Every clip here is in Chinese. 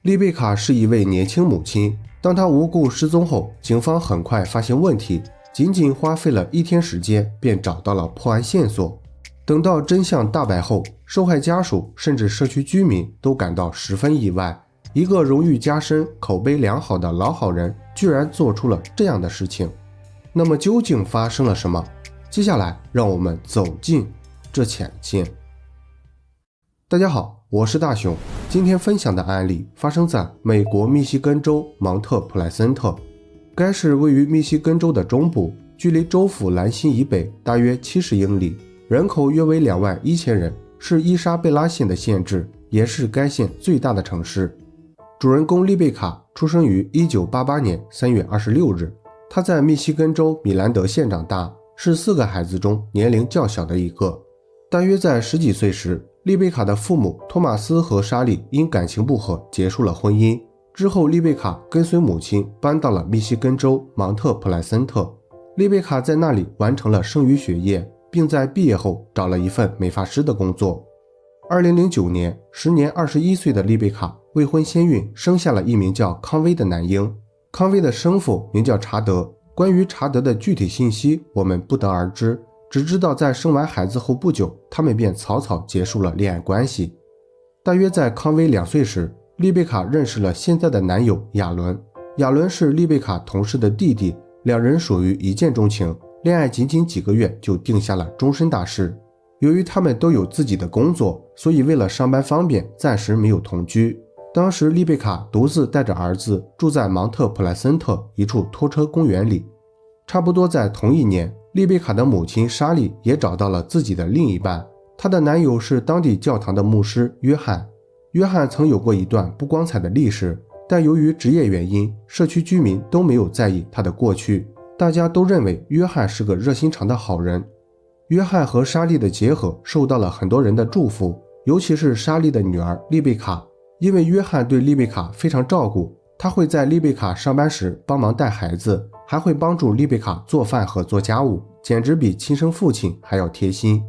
丽贝卡是一位年轻母亲，当她无故失踪后，警方很快发现问题，仅仅花费了1天时间便找到了破案线索。等到真相大白后，受害家属甚至社区居民都感到十分意外，一个荣誉加深、口碑良好的老好人居然做出了这样的事情。那么究竟发生了什么？接下来让我们走进这浅见。大家好，我是大熊。今天分享的案例发生在美国密西根州芒特普莱森特。该市位于密西根州的中部，距离州府兰辛以北大约70英里，人口约为21000人，是伊莎贝拉县的县治，也是该县最大的城市。主人公丽贝卡出生于1988年3月26日，她在密西根州米兰德县长大，是4个孩子中年龄较小的一个。大约在10几岁时，丽贝卡的父母托马斯和莎莉因感情不和结束了婚姻。之后，丽贝卡跟随母亲搬到了密西根州芒特普莱森特。丽贝卡在那里完成了剩余学业，并在毕业后找了一份美发师的工作。2009年，时年21岁的丽贝卡未婚先孕，生下了一名叫康威的男婴。康威的生父名叫查德，关于查德的具体信息我们不得而知，只知道在生完孩子后不久，他们便草草结束了恋爱关系。大约在康威2岁时，丽贝卡认识了现在的男友亚伦。亚伦是丽贝卡同事的弟弟，两人属于一见钟情，恋爱仅仅几个月就定下了终身大事。由于他们都有自己的工作，所以为了上班方便，暂时没有同居。当时丽贝卡独自带着儿子住在芒特普莱森特一处拖车公园里。差不多在同一年，丽贝卡的母亲莎莉也找到了自己的另一半，她的男友是当地教堂的牧师约翰。约翰曾有过一段不光彩的历史，但由于职业原因，社区居民都没有在意他的过去，大家都认为约翰是个热心肠的好人。约翰和莎莉的结合受到了很多人的祝福，尤其是莎莉的女儿丽贝卡，因为约翰对丽贝卡非常照顾，他会在丽贝卡上班时帮忙带孩子，还会帮助丽贝卡做饭和做家务，简直比亲生父亲还要贴心。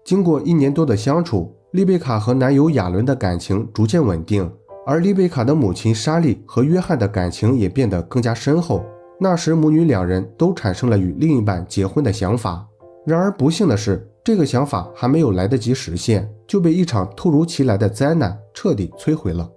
经过1年多的相处，丽贝卡和男友亚伦的感情逐渐稳定，而丽贝卡的母亲莎莉和约翰的感情也变得更加深厚。那时母女两人都产生了与另一半结婚的想法。然而不幸的是，这个想法还没有来得及实现，就被一场突如其来的灾难彻底摧毁了。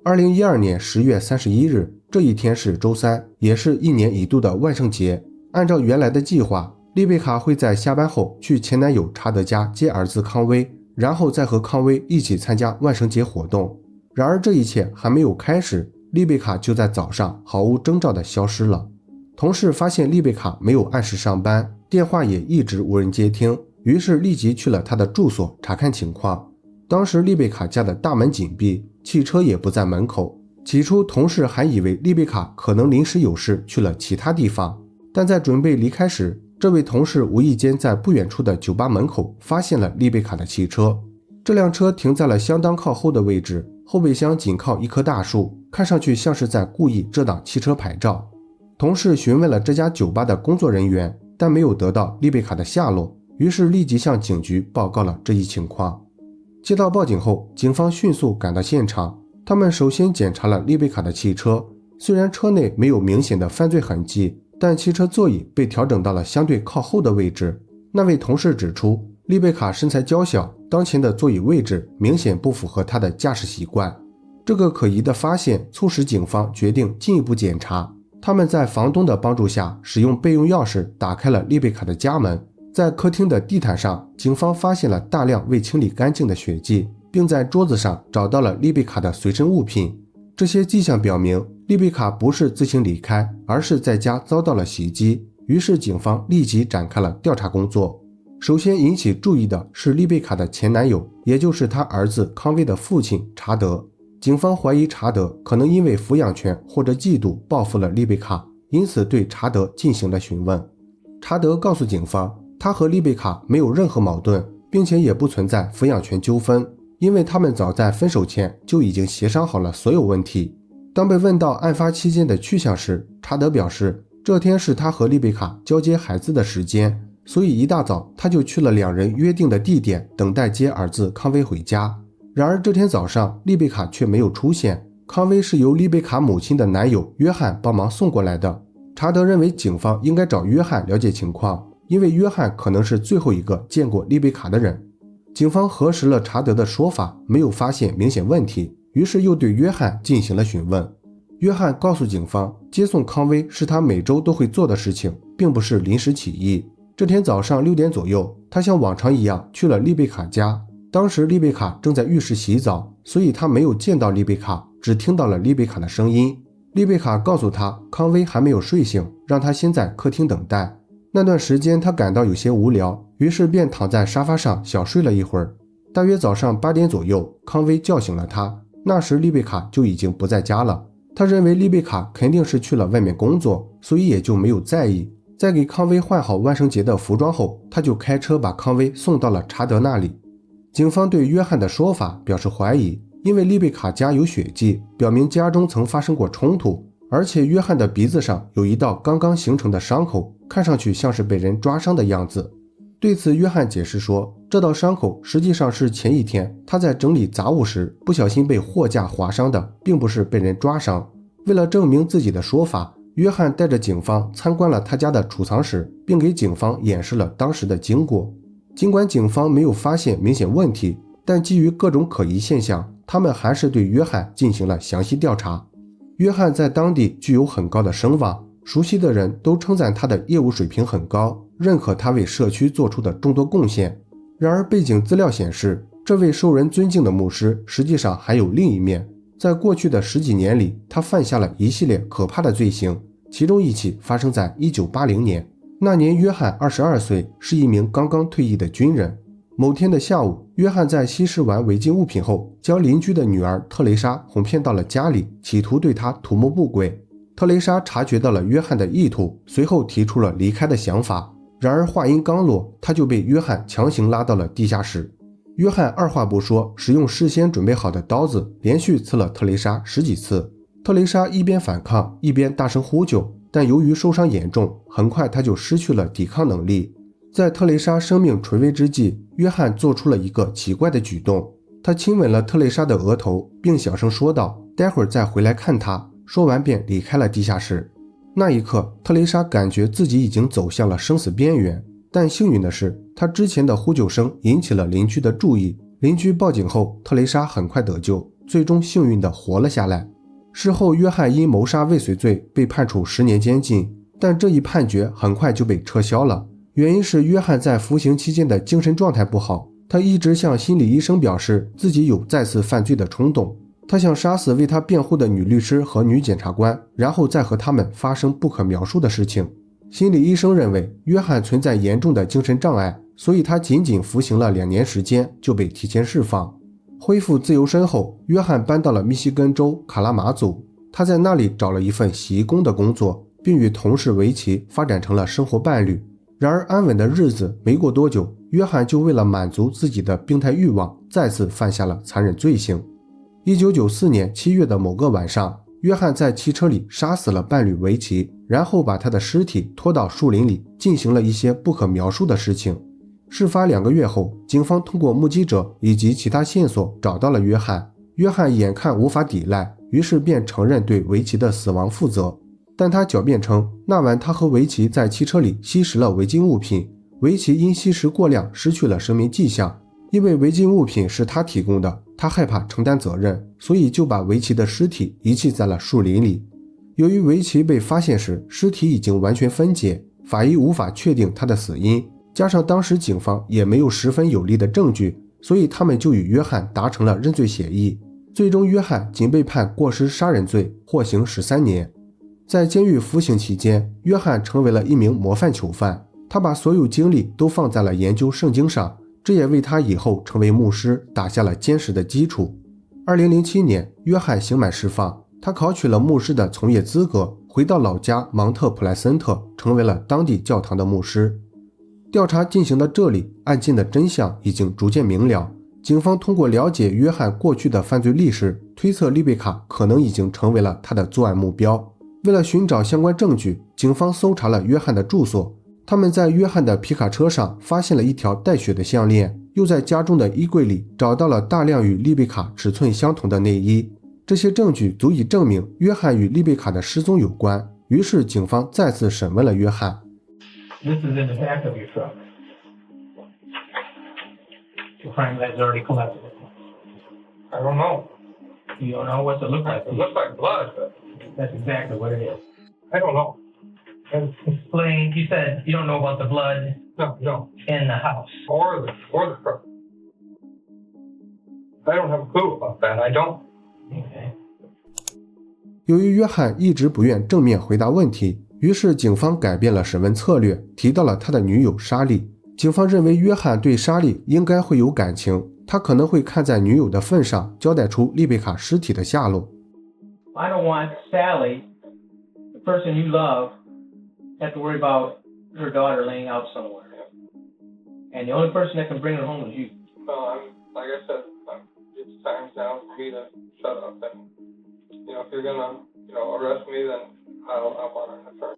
2012年10月31日，这一天是周三，也是1年1度的万圣节。按照原来的计划，丽贝卡会在下班后去前男友查德家接儿子康威，然后再和康威一起参加万圣节活动。然而这一切还没有开始，丽贝卡就在早上毫无征兆地消失了。同事发现丽贝卡没有按时上班，电话也一直无人接听，于是立即去了她的住所查看情况。当时丽贝卡家的大门紧闭，汽车也不在门口。起初同事还以为丽贝卡可能临时有事去了其他地方，但在准备离开时，这位同事无意间在不远处的酒吧门口发现了丽贝卡的汽车。这辆车停在了相当靠后的位置，后备箱紧靠一棵大树，看上去像是在故意遮挡汽车牌照。同事询问了这家酒吧的工作人员，但没有得到丽贝卡的下落，于是立即向警局报告了这一情况。接到报警后，警方迅速赶到现场。他们首先检查了丽贝卡的汽车，虽然车内没有明显的犯罪痕迹，但汽车座椅被调整到了相对靠后的位置。那位同事指出，丽贝卡身材娇小，当前的座椅位置明显不符合她的驾驶习惯。这个可疑的发现促使警方决定进一步检查。他们在房东的帮助下，使用备用钥匙打开了丽贝卡的家门。在客厅的地毯上，警方发现了大量未清理干净的血迹，并在桌子上找到了丽贝卡的随身物品。这些迹象表明，丽贝卡不是自行离开，而是在家遭到了袭击。于是警方立即展开了调查工作。首先引起注意的是丽贝卡的前男友，也就是他儿子康威的父亲查德。警方怀疑查德可能因为抚养权或者嫉妒报复了丽贝卡，因此对查德进行了询问。查德告诉警方，他和丽贝卡没有任何矛盾，并且也不存在抚养权纠纷，因为他们早在分手前就已经协商好了所有问题。当被问到案发期间的去向时，查德表示，这天是他和丽贝卡交接孩子的时间，所以一大早他就去了两人约定的地点，等待接儿子康威回家。然而这天早上，丽贝卡却没有出现。康威是由丽贝卡母亲的男友约翰帮忙送过来的。查德认为警方应该找约翰了解情况，因为约翰可能是最后一个见过丽贝卡的人。警方核实了查德的说法，没有发现明显问题，于是又对约翰进行了询问。约翰告诉警方，接送康威是他每周都会做的事情，并不是临时起意。这天早上6点左右，他像往常一样去了丽贝卡家。当时丽贝卡正在浴室洗澡，所以他没有见到丽贝卡，只听到了丽贝卡的声音。丽贝卡告诉他，康威还没有睡醒，让他先在客厅等待。那段时间他感到有些无聊，于是便躺在沙发上小睡了一会儿。大约早上8点左右，康威叫醒了他，那时丽贝卡就已经不在家了。他认为丽贝卡肯定是去了外面工作，所以也就没有在意。在给康威换好万圣节的服装后，他就开车把康威送到了查德那里。警方对约翰的说法表示怀疑，因为丽贝卡家有血迹，表明家中曾发生过冲突，而且约翰的鼻子上有一道刚刚形成的伤口，看上去像是被人抓伤的样子。对此，约翰解释说，这道伤口实际上是前一天他在整理杂物时不小心被货架划伤的，并不是被人抓伤。为了证明自己的说法，约翰带着警方参观了他家的储藏室，并给警方演示了当时的经过。尽管警方没有发现明显问题，但基于各种可疑现象，他们还是对约翰进行了详细调查。约翰在当地具有很高的声望，熟悉的人都称赞他的业务水平很高，认可他为社区做出的众多贡献。然而背景资料显示，这位受人尊敬的牧师实际上还有另一面。在过去的10几年里，他犯下了一系列可怕的罪行，其中一起发生在1980年。那年约翰22岁，是一名刚刚退役的军人。某天的下午，约翰在吸食完违禁物品后，将邻居的女儿特蕾莎哄骗到了家里，企图对她图谋不轨。特蕾莎察觉到了约翰的意图，随后提出了离开的想法。然而话音刚落，他就被约翰强行拉到了地下室。约翰二话不说，使用事先准备好的刀子连续刺了特蕾莎10几次。特蕾莎一边反抗，一边大声呼救，但由于受伤严重，很快他就失去了抵抗能力。在特蕾莎生命垂危之际，约翰做出了一个奇怪的举动，他亲吻了特蕾莎的额头，并小声说道，待会儿再回来看她。说完便离开了地下室。那一刻，特蕾莎感觉自己已经走向了生死边缘，但幸运的是，她之前的呼救声引起了邻居的注意。邻居报警后，特蕾莎很快得救，最终幸运地活了下来。事后，约翰因谋杀未遂罪被判处10年监禁，但这一判决很快就被撤销了。原因是约翰在服刑期间的精神状态不好，他一直向心理医生表示自己有再次犯罪的冲动。他想杀死为他辩护的女律师和女检察官，然后再和他们发生不可描述的事情。心理医生认为约翰存在严重的精神障碍，所以他仅仅服刑了2年时间就被提前释放。恢复自由身后，约翰搬到了密西根州卡拉马祖，他在那里找了一份洗衣工的工作，并与同事维奇发展成了生活伴侣。然而安稳的日子没过多久，约翰就为了满足自己的病态欲望，再次犯下了残忍罪行。1994年7月的某个晚上，约翰在汽车里杀死了伴侣维奇，然后把他的尸体拖到树林里，进行了一些不可描述的事情。事发2个月后，警方通过目击者以及其他线索找到了约翰。约翰眼看无法抵赖，于是便承认对维奇的死亡负责。但他狡辩称，那晚他和维奇在汽车里吸食了违禁物品，维奇因吸食过量失去了生命迹象。因为违禁物品是他提供的，他害怕承担责任，所以就把维奇的尸体遗弃在了树林里。由于维奇被发现时尸体已经完全分解，法医无法确定他的死因，加上当时警方也没有十分有力的证据，所以他们就与约翰达成了认罪协议。最终约翰仅被判过失杀人罪，获刑13年。在监狱服刑期间，约翰成为了一名模范囚犯，他把所有精力都放在了研究圣经上，这也为他以后成为牧师打下了坚实的基础。2007年，约翰刑满释放，他考取了牧师的从业资格，回到老家芒特普莱森特，成为了当地教堂的牧师。调查进行到这里，案件的真相已经逐渐明了。警方通过了解约翰过去的犯罪历史，推测丽贝卡可能已经成为了他的作案目标。为了寻找相关证据，警方搜查了约翰的住所。他们在约翰的皮卡车上发现了一条带血的项链，又在家中的衣柜里找到了大量与丽贝卡尺寸相同的内衣，这些证据足以证明约翰与丽贝卡的失踪有关。于是警方再次审问了约翰。This is in the back of your truck. The frame that's already collected. I don't know. You don't know what it looks like. It looks like blood, but That's exactly what it is. I don't know. And Explain. You said you don't know about the blood no, in the house. or the truck. I don't have a clue about that. I don't. Okay. 由于约翰一直不愿正面回答问题，于是警方改变了审问策略，提到了他的女友莎莉。警方认为约翰对莎莉应该会有感情，他可能会看在女友的份上交代出丽贝卡尸体的下落。I don't want Sally, the person you love, have to worry about her daughter laying out somewhere. And the only person that can bring her home is you. Well, like I said, it's time now for me to shut up. And if you're gonna, arrest me, then I want an attorney.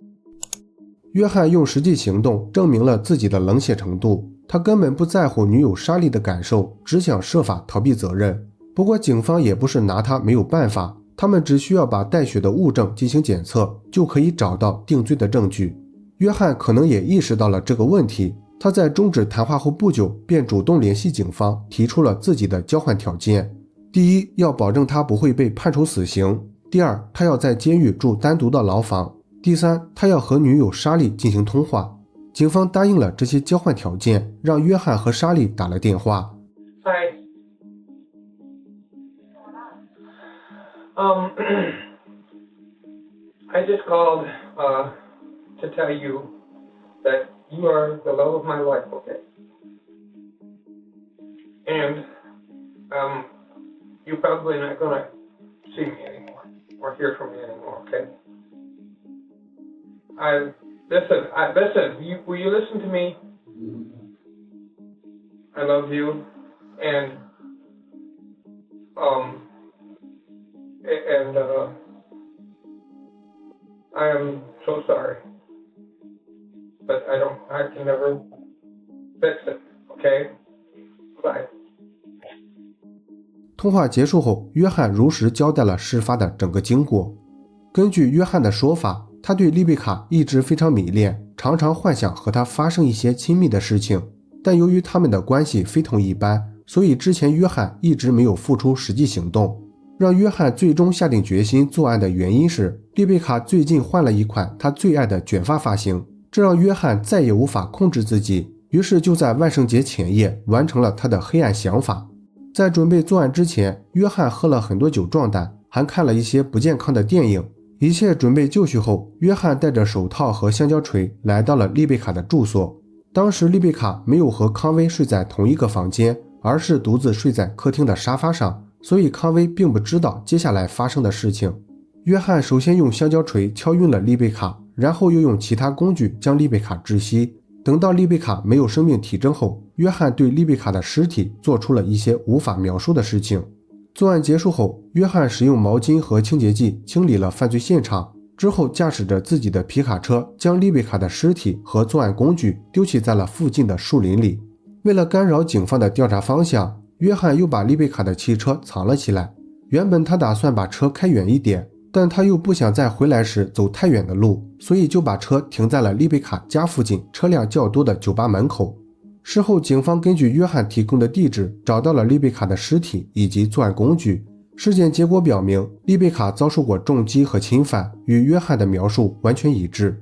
约翰用实际行动证明了自己的冷血程度，他根本不在乎女友莎莉的感受，只想设法逃避责任。不过警方也不是拿他没有办法，他们只需要把带血的物证进行检测，就可以找到定罪的证据。约翰可能也意识到了这个问题，他在终止谈话后不久便主动联系警方，提出了自己的交换条件。第一，要保证他不会被判处死刑；第二，他要在监狱住单独的牢房；第三，他要和女友莎莉进行通话。警方答应了这些交换条件，让约翰和莎莉打了电话。Hi. I just called to tell you that you are the love of my life, okay? And you're probably not gonna see me anymore or hear from me anymore, okay? Listen. Will you listen to me? I love you, and I am so sorry, but I can never fix it, okay? Bye. 通话结束后，约翰如实交代了事发的整个经过。根据约翰的说法，他对丽贝卡一直非常迷恋，常常幻想和她发生一些亲密的事情，但由于他们的关系非同一般，所以之前约翰一直没有付出实际行动。让约翰最终下定决心作案的原因是，丽贝卡最近换了一款他最爱的卷发发型，这让约翰再也无法控制自己，于是就在万圣节前夜完成了他的黑暗想法。在准备作案之前，约翰喝了很多酒壮胆，还看了一些不健康的电影。一切准备就绪后，约翰带着手套和香蕉锤来到了丽贝卡的住所。当时丽贝卡没有和康威睡在同一个房间，而是独自睡在客厅的沙发上，所以康威并不知道接下来发生的事情。约翰首先用香蕉锤敲晕了丽贝卡，然后又用其他工具将丽贝卡窒息。等到丽贝卡没有生命体征后，约翰对丽贝卡的尸体做出了一些无法描述的事情。作案结束后，约翰使用毛巾和清洁剂清理了犯罪现场，之后驾驶着自己的皮卡车将丽贝卡的尸体和作案工具丢弃在了附近的树林里。为了干扰警方的调查方向，约翰又把丽贝卡的汽车藏了起来。原本他打算把车开远一点，但他又不想在回来时走太远的路，所以就把车停在了丽贝卡家附近车辆较多的酒吧门口。事后警方根据约翰提供的地址找到了丽贝卡的尸体以及作案工具。尸检结果表明，丽贝卡遭受过重击和侵犯，与约翰的描述完全一致。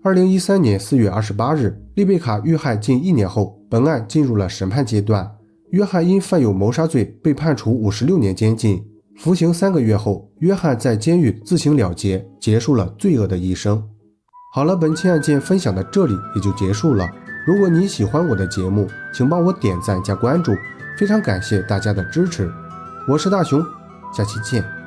2013年4月28日，丽贝卡遇害近1年后，本案进入了审判阶段。约翰因犯有谋杀罪被判处56年监禁，服刑3个月后，约翰在监狱自行了结，结束了罪恶的一生。好了，本期案件分享到这里也就结束了。如果你喜欢我的节目，请帮我点赞加关注，非常感谢大家的支持。我是大熊，下期见。